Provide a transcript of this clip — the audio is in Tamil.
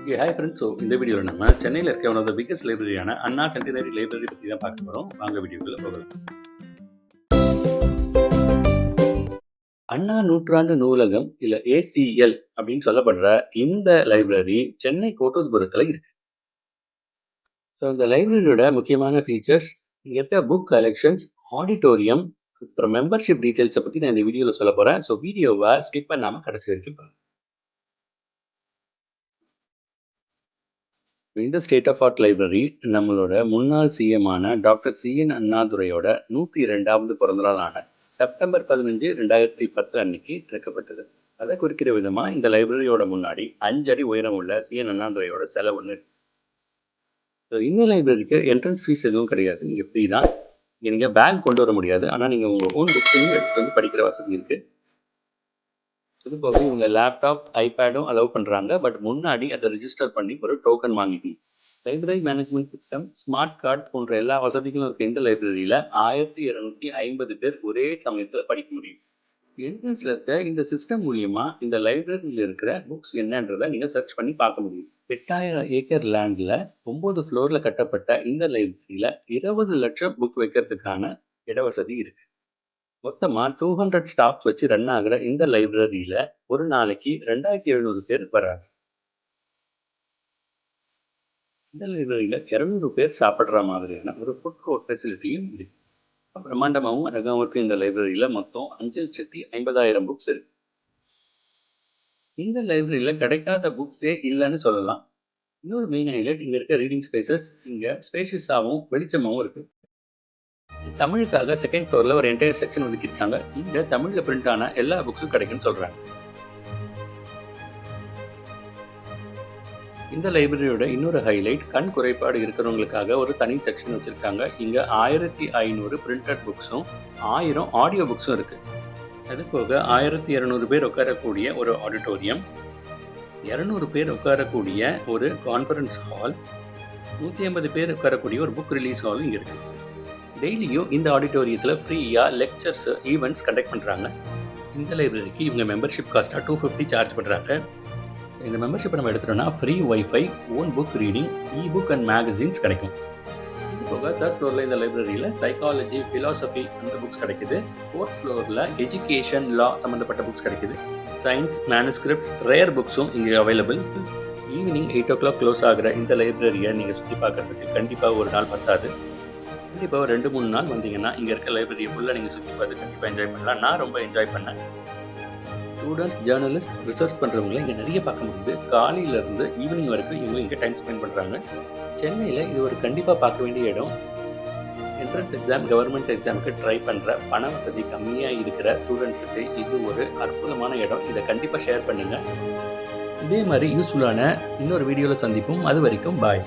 Hi friends. இந்த வீடியோவில் நம்ம சென்னையில் இருக்க ஒன் ஆஃப் த பிக்கஸ்ட் லைப்ரரியான அண்ணா சென்டினரி லைப்ரரி பற்றி தான் பார்க்க போகிறோம். வாங்க வீடியோக்குள்ள போகலாம். அண்ணா நூற்றாண்டு நூலகம் இல்லை ஏசிஎல் அப்படின்னு சொல்லப்படுற இந்த லைப்ரரி சென்னை கோட்டூர்புரத்தில் இருக்கு. ஸோ இந்த லைப்ரரியோட முக்கியமான ஃபீச்சர்ஸ், இங்கே இருக்க புக் கலெக்ஷன்ஸ், ஆடிட்டோரியம், அப்புறம் மெம்பர்ஷிப் டீட்டெயில்ஸை பற்றி நான் இந்த வீடியோவில் சொல்ல போகிறேன். ஸோ வீடியோவை ஸ்கிப் பண்ணாமல் கடைசி வரைக்கும் பாருங்க. இந்த ஸ்டேட் ஆஃப் ஆர்ட் லைப்ரரி நம்மளோட முன்னாள் சிஎம்மான டாக்டர் சிஎன் அண்ணாதுரையோட 102வது பிறந்தநாளான செப்டம்பர் 15, 2010 அன்னைக்கு திறக்கப்பட்டது. அதை குறிக்கிற விதமாக இந்த லைப்ரரியோட முன்னாடி 5 அடி உயரம் உள்ள சிஎன் அண்ணாதுரையோட சிலை ஒன்று. இந்த லைப்ரரிக்கு என்ட்ரன்ஸ் ஃபீஸ் எதுவும் கிடையாது. நீங்கள் ஃப்ரீ தான். நீங்கள் பேக் கொண்டு வர முடியாது, ஆனால் நீங்கள் உங்கள் ஓன் புக்ஸையும் எடுத்து வந்து படிக்கிற வசதி இருக்குது. இது போக இவங்க லேப்டாப், ஐபேடும் அலோவ் பண்ணுறாங்க. பட் முன்னாடி அதை ரிஜிஸ்டர் பண்ணி ஒரு டோக்கன் வாங்கிக்கணும். Library management system, smart card போன்ற எல்லா வசதிகளும் இருக்க இந்த லைப்ரரியில் 1250 பேர் ஒரே சமயத்தில் படிக்க முடியும். என்ட்ரன்ஸில் இருக்க இந்த சிஸ்டம் மூலியமாக இந்த லைப்ரரியில் இருக்கிற புக்ஸ் என்னன்றதை நீங்கள் சர்ச் பண்ணி பார்க்க முடியும். 8000 ஏக்கர் லேண்டில் 9 ஃப்ளோரில் கட்டப்பட்ட இந்த லைப்ரரியில் 20 லட்சம் புக் வைக்கிறதுக்கான இடவசதி இருக்குது. மொத்தமாக 200 ஸ்டாஃப்ஸ் வச்சு ரன் ஆகிற இந்த லைப்ரரியில் ஒரு நாளைக்கு 2700 பேர் வராங்க. இந்த லைப்ரரியில் 200 பேர் சாப்பிட்ற மாதிரியான ஒரு ஃபுட் கோர்ட் ஃபெசிலிட்டியும் இருக்கு. பிரம்மாண்டமாகவும் அழகாகவும் இருக்கு. இந்த லைப்ரரியில் மொத்தம் 5,50,000 புக்ஸ் இருக்கு. இந்த லைப்ரரியில் கிடைக்காத புக்ஸே இல்லைன்னு சொல்லலாம். இன்னொரு மெயின் ஹைலைட், இங்கே இருக்க ரீடிங் ஸ்பேசஸ் இங்கே ஸ்பேஷியஸாகவும் வெளிச்சமாகவும் இருக்கு. தமிழுக்காக செகண்ட் ஃப்ளோரில் ஒரு என்டையர் செக்ஷன் ஒதுக்கிட்டாங்க. இங்கே தமிழில் பிரிண்ட் ஆன எல்லா புக்ஸும் கிடைக்குன்னு சொல்கிறாங்க. இந்த லைப்ரரியோட இன்னொரு ஹைலைட், கண் குறைபாடு இருக்கிறவங்களுக்காக ஒரு தனி செக்ஷன் வச்சுருக்காங்க. இங்கே 1500 பிரிண்டட் புக்ஸும் 1000 ஆடியோ புக்ஸும் இருக்குது. அது போக 1200 பேர் உட்காரக்கூடிய ஒரு ஆடிட்டோரியம், 200 பேர் உட்காரக்கூடிய ஒரு கான்ஃபரன்ஸ் ஹால், 150 பேர் உட்காரக்கூடிய ஒரு புக் ரிலீஸ் ஹாலும் இங்கே இருக்குது. டெய்லியும் இந்த ஆடிட்டோரியத்தில் ஃப்ரீயாக லெக்சர்ஸ், ஈவெண்ட்ஸ் கண்டக்ட் பண்ணுறாங்க. இந்த லைப்ரரிக்கு இவங்க மெம்பர்ஷிப் காஸ்ட்டாக 250 சார்ஜ் பண்ணுறாங்க. இந்த மெம்பர்ஷிப்பை நம்ம எடுத்துட்டோம்னா free wifi, own book reading, ebook and magazines கிடைக்கும். இது போக 3rd ஃப்ளோரில் இந்த லைப்ரரியில் சைக்காலஜி, ஃபிலாசபி அந்த புக்ஸ் கிடைக்குது. 4th ஃப்ளோரில் எஜுகேஷன், லா சம்மந்தப்பட்ட புக்ஸ் கிடைக்குது. சயின்ஸ், மேனுஸ்கிரிப்ட்ஸ், ரேர் புக்ஸும் இங்கே அவைலபிள். ஈவினிங் 8 o'clock க்ளோஸ் ஆகிற இந்த லைப்ரரியை நீங்கள் சுற்றி பார்க்குறதுக்கு கண்டிப்பாக ஒரு நாள் பத்தாது. கண்டிப்பாக 2-3 நாள் வந்தீங்கன்னா இங்கே இருக்க லைப்ரரியை ஃபுல்லாக நீங்கள் சுற்றி பார்த்து கண்டிப்பாக என்ஜாய் பண்ணலாம். நான் ரொம்ப என்ஜாய் பண்ணேன். ஸ்டூடெண்ட்ஸ், ஜேர்னலிஸ்ட், ரிசர்ச் பண்ணுறவங்கள இங்கே நிறைய பார்க்க முடியுது. காலையிலேருந்து ஈவினிங் வரைக்கும் இவங்க இங்கே டைம் ஸ்பெண்ட் பண்ணுறாங்க. சென்னையில் இது ஒரு கண்டிப்பாக பார்க்க வேண்டிய இடம். என்ட்ரன்ஸ் எக்ஸாம், கவர்மெண்ட் எக்ஸாமுக்கு ட்ரை பண்ணுற பண வசதி கம்மியாக இருக்கிற ஸ்டூடெண்ட்ஸுக்கு இது ஒரு அற்புதமான இடம். இதை கண்டிப்பாக ஷேர் பண்ணுங்கள். இதே மாதிரி யூஸ்ஃபுல்லான இன்னொரு வீடியோவில் சந்திப்போம். அது வரைக்கும் பாய்.